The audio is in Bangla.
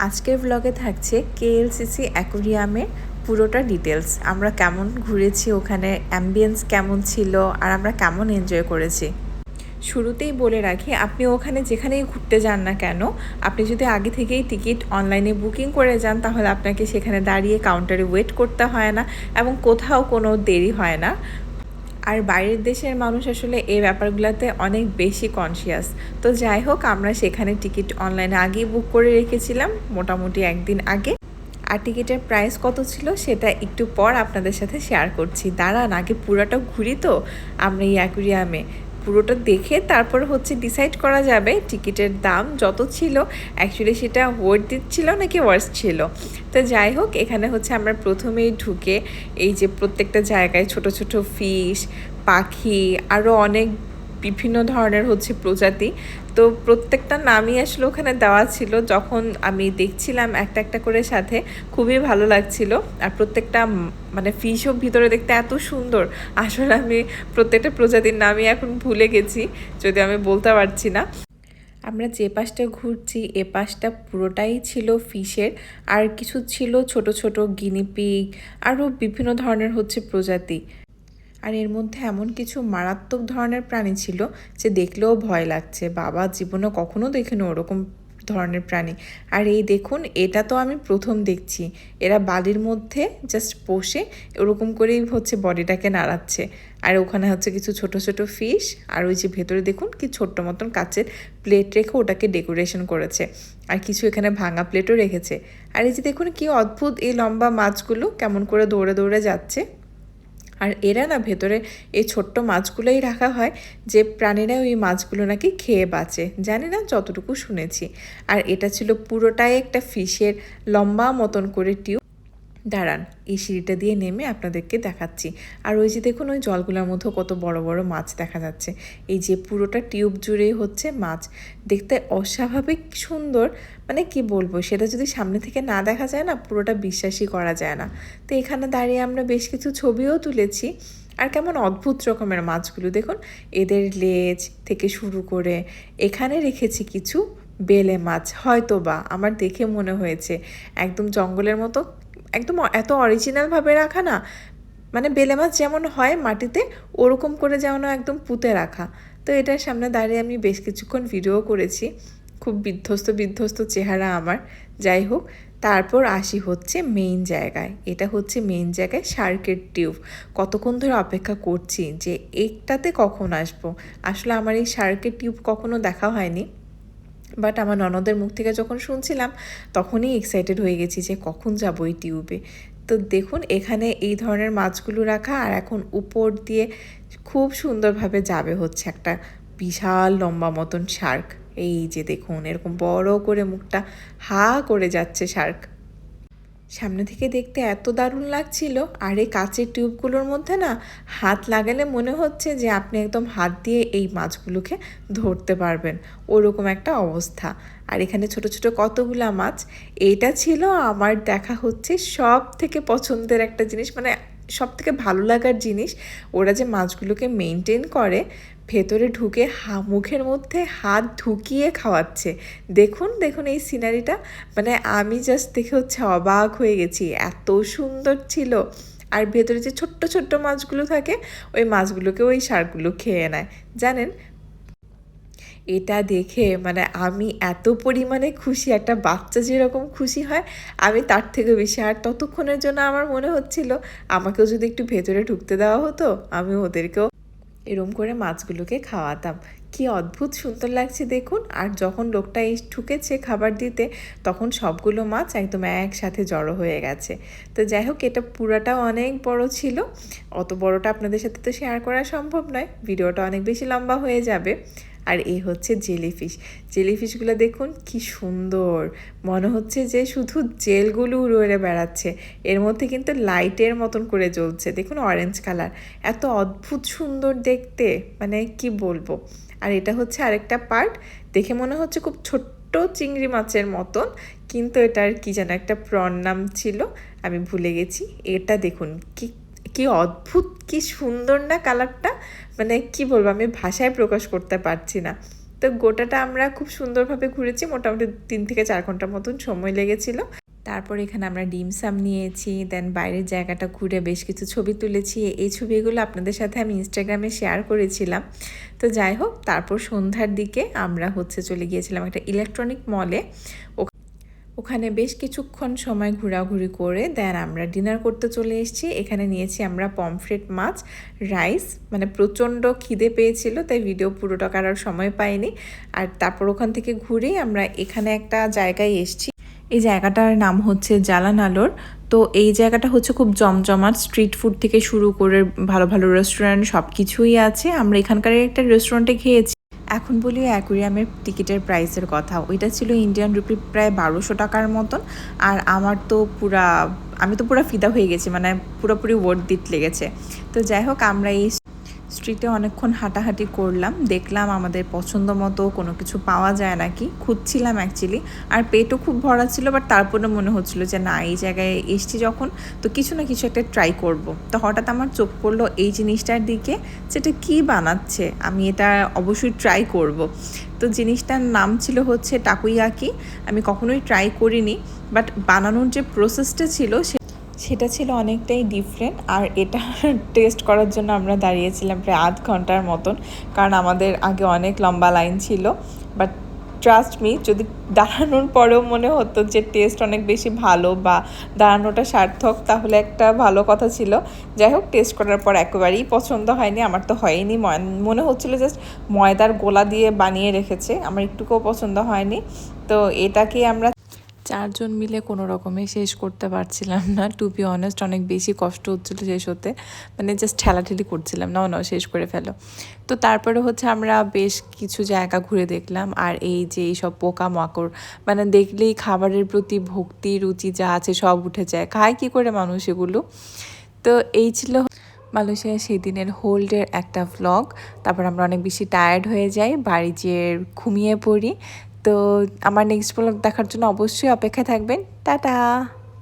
আজকের ব্লগে থাকছে কেএলসিসি অ্যাকোরিয়ামের পুরোটা ডিটেলস। আমরা কেমন ঘুরেছি, ওখানে অ্যাম্বিয়েন্স কেমন ছিল, আর আমরা কেমন এনজয় করেছি। শুরুতেই বলে রাখি, আপনি ওখানে যেখানেই ঘুরতে যান না কেন, আপনি যদি আগে থেকেই টিকিট অনলাইনে বুকিং করে যান তাহলে আপনাকে সেখানে দাঁড়িয়ে কাউন্টারে ওয়েট করতে হয় না এবং কোথাও কোনো দেরি হয় না। আর বাইরের দেশের মানুষ আসলে এই ব্যাপারগুলোতে অনেক বেশি কনসিয়াস। তো যাই হোক, আমরা সেখানে টিকিট অনলাইনে আগেই বুক করে রেখেছিলাম, মোটামুটি একদিন আগে। আর টিকিটের প্রাইস কত ছিল সেটা একটু পর আপনাদের সাথে শেয়ার করছি। দাঁড়ান, আগে পুরোটা ঘুরি তো আমরা এই অ্যাকুরিয়ামে। পুরোটা দেখে তারপর ডিসাইড করা যাবে টিকিটের দাম যত ছিল অ্যাকচুয়ালি সেটা ওয়ার্থ দিচ্ছিল নাকি ওয়ার্স ছিল। তো যাই হোক, এখানে আমরা প্রথমেই ঢুকে এই যে প্রত্যেকটা জায়গায় ছোট ছোট ফিশ, পাখি, আরও অনেক বিভিন্ন ধরনের প্রজাতি, তো প্রত্যেকটা নামই আসলে ওখানে দেওয়া ছিল। যখন আমি দেখছিলাম একটা একটা করে সাথে, খুবই ভালো লাগছিল। আর প্রত্যেকটা ফিশও ভিতরে দেখতে এত সুন্দর, আসলে আমি প্রত্যেকটা প্রজাতির নামই এখন ভুলে গেছি, যদি আমি বলতে পারছি না। আমরা যে পাশটা ঘুরছি এ পাশটা পুরোটাই ছিল ফিশের, আর কিছু ছিল ছোট ছোট গিনিপিগ, আরও বিভিন্ন ধরনের প্রজাতি। আর এর মধ্যে এমন কিছু মারাত্মক ধরনের প্রাণী ছিল যে দেখলেও ভয় লাগছে। বাবা জীবনে কখনো দেখিনি ওরকম ধরনের প্রাণী। আর এই দেখুন, এটা তো আমি প্রথম দেখছি। এরা বালির মধ্যে জাস্ট বসে ওরকম করেই বডিটাকে নাড়াচ্ছে। আর ওখানে কিছু ছোট ছোট ফিশ, আর ওই যে ভেতরে দেখুন কি ছোট্ট মতন কাচের প্লেট রেখে ওটাকে ডেকোরেশন করেছে। আর কিছু এখানে ভাঙা প্লেটও রেখেছে। আর এই যে দেখুন কি অদ্ভুত এই লম্বা মাছগুলো কেমন করে দৌড়ে দৌড়ে যাচ্ছে। আর এরা না ভেতরে এই ছোট্ট মাছগুলোই রাখা হয়, যে প্রাণীরা ওই মাছগুলো নাকি খেয়ে বাঁচে, জানি না, যতটুকু শুনেছি। আর এটা ছিল পুরোটাই একটা ফিশের লম্বা মতন করে টিউব। দাঁড়ান, এই সিঁড়িটা দিয়ে নেমে আপনাদেরকে দেখাচ্ছি। আর ওই যে দেখুন, ওই জলগুলোর মধ্যে কত বড় বড় মাছ দেখা যাচ্ছে। এই যে পুরোটা টিউব জুড়েই মাছ, দেখতে অস্বাভাবিক সুন্দর। কি বলবো, সেটা যদি সামনে থেকে না দেখা যায় না, পুরোটা বিশ্বাসই করা যায় না। তো এখানে দাঁড়িয়ে আমরা বেশ কিছু ছবিও তুলেছি। আর কেমন অদ্ভুত রকমের মাছগুলো দেখুন, এদের লেজ থেকে শুরু করে এখানে রেখেছি কিছু বেলে মাছ, হয়তো বা আমার দেখে মনে হয়েছে একদম জঙ্গলের মতো, একদম এত অরিজিনালভাবে রাখা না, বেলে মাছ যেমন হয় মাটিতে, ওরকম করে যেমন একদম পুঁতে রাখা। তো এটার সামনে দাঁড়িয়ে আমি বেশ কিছুক্ষণ ভিডিও করেছি। খুব বিধ্বস্ত বিধ্বস্ত চেহারা আমার। যাই হোক, তারপর আসি মেইন জায়গায়। এটা মেইন জায়গায় শার্কের টিউব। কতক্ষণ ধরে অপেক্ষা করছি যে একটাতে কখন আসবো। আসলে আমার এই শার্কের টিউব কখনো দেখা হয়নি, বাট আমার ননদের মুখ থেকে যখন শুনছিলাম তখনই এক্সাইটেড হয়ে গেছি যে কখন যাবো এই টিউবে। তো দেখুন, এখানে এই ধরনের মাছগুলো রাখা, আর এখন উপর দিয়ে খুব সুন্দরভাবে যাবে একটা বিশাল লম্বা মতন শার্ক। এই যে দেখুন, এরকম বড় করে মুখটা হা করে যাচ্ছে শার্ক। সামনে থেকে দেখতে এত দারুণ লাগছিল। আর এই কাচের টিউবগুলোর মধ্যে না হাত লাগালে মনে হচ্ছে যে আপনি একদম হাত দিয়ে এই মাছগুলোকে ধরতে পারবেন, ওরকম একটা অবস্থা। আর এখানে ছোট ছোট কতগুলা মাছ। এইটা ছিল আমার দেখা সব থেকে পছন্দের একটা জিনিস, সব থেকে ভালো লাগার জিনিস। ওরা যে মাছগুলোকে মেনটেন করে, ভেতরে ঢুকে মুখের মধ্যে হাত ঢুকিয়ে খাওয়াচ্ছে। দেখুন দেখুন এই সিনারিটা, আমি জাস্ট দেখে অবাক হয়ে গেছি, এত সুন্দর ছিল। আর ভেতরে যে ছোট্ট ছোট্ট মাছগুলো থাকে, ওই মাছগুলোকে ওই শার্কগুলো খেয়ে নেয়, জানেন। এটা দেখে আমি এত পরিমাণে খুশি, একটা বাচ্চা যেরকম খুশি হয় আমি তার থেকে বেশি। আর ততক্ষণের জন্য আমার মনে হচ্ছিল আমাকেও যদি একটু ভেতরে ঢুকতে দেওয়া হতো, আমি ওদেরকেও এরম করে মাছগুলোকে খাওয়াতাম। কি অদ্ভুত সুন্দর লাগছে দেখুন। আর যখন লোকটা ঢুকেছে খাবার দিতে, তখন সবগুলো মাছ একদম একসাথে জড়ো হয়ে গেছে। তো যাই হোক, এটা পুরাটাও অনেক বড় ছিল। অত বড়টা আপনাদের সাথে তো শেয়ার করা সম্ভব নয়, ভিডিওটা অনেক বেশি লম্বা হয়ে যাবে। আর এই জেলিফিশ। জেলিফিশগুলো দেখুন কি সুন্দর, মনে হচ্ছে যে শুধু জেলগুলো উড়ে উড়ে বেড়াচ্ছে। এর মধ্যে কিন্তু লাইটের মতন করে জ্বলছে, দেখুন অরেঞ্জ কালার, এত অদ্ভুত সুন্দর দেখতে, কি বলবো। আর এটা আরেকটা পার্ট, দেখে মনে হচ্ছে খুব ছোট্ট চিংড়ি মাছের মতন, কিন্তু এটার কি যেন একটা প্রন নাম ছিল, আমি ভুলে গেছি। এটা দেখুন কি কি অদ্ভুত, কি সুন্দর না কালারটা, কি বলবো, আমি ভাষায় প্রকাশ করতে পারছি না। তো তো গোটাটা আমরা খুব সুন্দরভাবে ঘুরেছি, মোটামুটি 3 থেকে 4 ঘন্টার মতন সময় লেগেছিল। তারপর এখানে আমরা ডিম সাম নিয়েছি, দেন বাইরের জায়গাটা ঘুরে বেশ কিছু ছবি তুলেছি। এই ছবিগুলো আপনাদের সাথে আমি ইনস্টাগ্রামে শেয়ার করেছিলাম। তো যাই হোক, তারপর সন্ধ্যার দিকে আমরা চলে গিয়েছিলাম একটা ইলেকট্রনিক মলে। ওখানে বেশ কিছুক্ষণ সময় ঘোরাঘুরি করে দেন আমরা ডিনার করতে চলে এসেছি। এখানে নিয়েছি আমরা পমফ্রেট মাছ, রাইস, মানে প্রচণ্ড খিদে পেয়েছিল তাই ভিডিও পুরোটা করার সময় পাইনি। আর তারপর ওখান থেকে ঘুরেই আমরা এখানে একটা জায়গায় এসেছি। এই জায়গাটার নাম হচ্ছে জালান আলোর। তো এই জায়গাটা খুব জমজমাট, স্ট্রিট ফুড থেকে শুরু করে ভালো ভালো রেস্টুরেন্ট সব কিছুই আছে। আমরা এখানকার একটা রেস্টুরেন্টে খেয়েছি। এখন বলি অ্যাকুয়ারিয়ামের টিকিটের প্রাইসের কথা। ওইটা ছিল ইন্ডিয়ান রুপি প্রায় 1200 টাকার মতন। আর আমি তো পুরা ফিদা হয়ে গেছি, মানে পুরোপুরি ওয়ার্থ ইট লেগেছে। তো যাই হোক, আমরা এই স্ট্রিটে অনেকক্ষণ হাঁটাহাঁটি করলাম, দেখলাম আমাদের পছন্দ মতো কোনো কিছু পাওয়া যায় নাকি, খুঁজছিলাম অ্যাকচুয়ালি। আর পেটও খুব ভরা ছিল, বাট তারপরে মনে হচ্ছিল যে না, এই জায়গায় এসছি যখন, তো কিছু না কিছু একটা ট্রাই করব। তো হঠাৎ আমার চোখ পড়লো এই জিনিসটার দিকে, যেটা কি বানাচ্ছে, আমি এটা অবশ্যই ট্রাই করব। তো জিনিসটার নাম ছিল টাকুইয়াকি। আমি কখনোই ট্রাই করিনি, বাট বানানোর যে প্রসেসটা ছিল সেটা ছিল অনেকটাই ডিফারেন্ট। আর এটা টেস্ট করার জন্য আমরা দাঁড়িয়েছিলাম প্রায় আধ ঘন্টার মতন, কারণ আমাদের আগে অনেক লম্বা লাইন ছিল। বাট ট্রাস্ট মি, যদি দাঁড়ানোর পরেও মনে হতো যে টেস্ট অনেক বেশি ভালো বা দাঁড়ানোটা সার্থক, তাহলে একটা ভালো কথা ছিল। যাই হোক, টেস্ট করার পর একেবারেই পছন্দ হয়নি, আমার তো হয়নি। মনে হচ্ছিলো জাস্ট ময়দার গোলা দিয়ে বানিয়ে রেখেছে, আমার একটুকুও পছন্দ হয়নি। তো এটাকে আমরা 4 জন মিলে কোনো রকমে শেষ করতে পারছিলাম না। টু বি অনেস্ট, অনেক বেশি কষ্ট হচ্ছিলো শেষ হতে, মানে জাস্ট ঠেলাঠেলি করছিলাম, না শেষ করে ফেলো। তো তারপরে আমরা বেশ কিছু জায়গা ঘুরে দেখলাম। আর এই যে এইসব পোকামাকড়, মানে দেখলেই খাবারের প্রতি ভক্তি রুচি যা আছে সব উঠে যায়। খায় কী করে মানুষ এগুলো? তো এই ছিল মালয়েশিয়া সেদিনের হোল ডের একটা ভ্লগ। তারপর আমরা অনেক বেশি টায়ার্ড হয়ে যাই, বাড়ি যেয়ে ঘুমিয়ে পড়ি। তো আমার নেক্সট ব্লগ দেখার জন্য অবশ্যই অপেক্ষায় থাকবেন। টাটা।